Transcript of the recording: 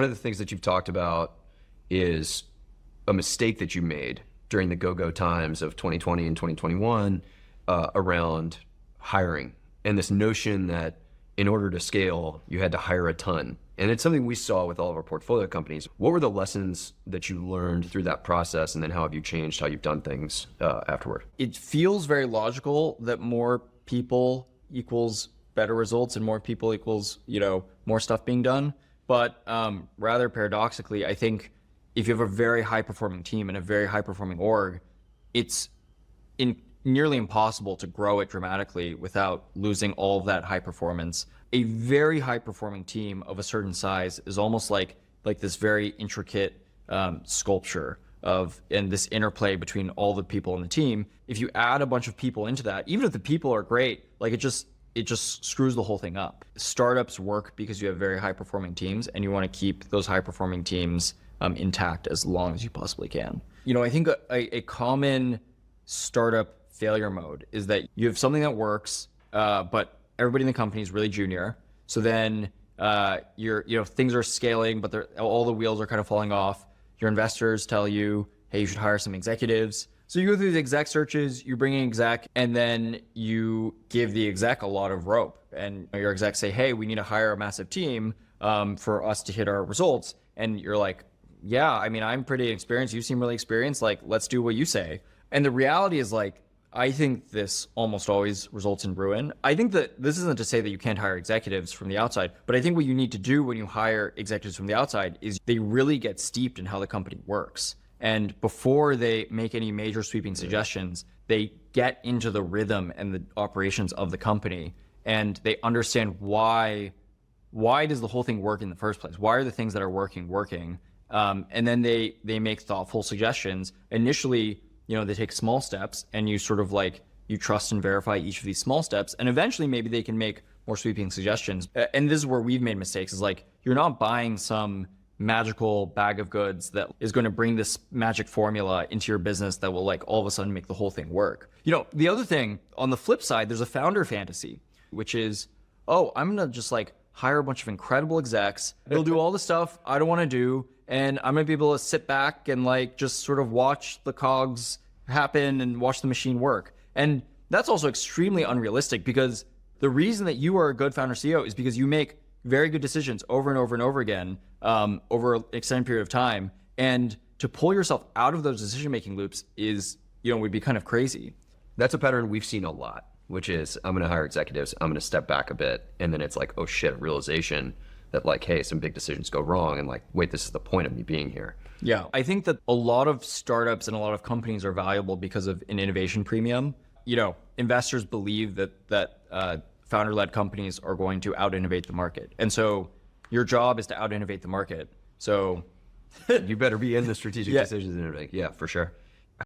One of the things that you've talked about is a mistake that you made during the go-go times of 2020 and 2021 around hiring, and this notion that in order to scale, you had to hire a ton. And it's something we saw with all of our portfolio companies. What were the lessons that you learned through that process, and then how have you changed how you've done things afterward? It feels very logical that more people equals better results and more people equals, more stuff being done. But rather paradoxically, I think if you have a very high performing team and a very high performing org, it's nearly impossible to grow it dramatically without losing all of that high performance. A very high performing team of a certain size is almost like this very intricate sculpture and this interplay between all the people in the team. If you add a bunch of people into that, even if the people are great, it just screws the whole thing up. Startups work because you have very high performing teams, and you want to keep those high performing teams intact as long as you possibly can. I think a common startup failure mode is that you have something that works, but everybody in the company is really junior. So then things are scaling, but all the wheels are kind of falling off. Your investors tell you, hey, you should hire some executives. So you go through the exec searches, you bring in exec, and then you give the exec a lot of rope. And your execs say, hey, we need to hire a massive team for us to hit our results. And you're like, yeah, I'm pretty experienced. You seem really experienced. Let's do what you say. And the reality is I think this almost always results in ruin. I think that this isn't to say that you can't hire executives from the outside, but I think what you need to do when you hire executives from the outside is they really get steeped in how the company works. And before they make any major sweeping suggestions, they get into the rhythm and the operations of the company, and they understand why does the whole thing work in the first place? Why are the things that are working? And then they make thoughtful suggestions. Initially, they take small steps, and you sort of you trust and verify each of these small steps, and eventually maybe they can make more sweeping suggestions. And this is where we've made mistakes, is you're not buying some magical bag of goods that is going to bring this magic formula into your business that will all of a sudden make the whole thing work. The other thing on the flip side, there's a founder fantasy, which is, oh, I'm going to just hire a bunch of incredible execs. They'll do all the stuff I don't want to do. And I'm going to be able to sit back and just sort of watch the cogs happen and watch the machine work. And that's also extremely unrealistic, because the reason that you are a good founder CEO is because you make very good decisions over and over and over again over an extended period of time. And to pull yourself out of those decision-making loops is, would be kind of crazy. That's a pattern we've seen a lot, which is I'm going to hire executives, I'm going to step back a bit, and then it's oh shit, realization that hey, some big decisions go wrong, and wait, this is the point of me being here. Yeah, I think that a lot of startups and a lot of companies are valuable because of an innovation premium. Investors believe that founder-led companies are going to out-innovate the market. And so your job is to out-innovate the market. So you better be in the strategic decisions and innovate. Yeah, for sure.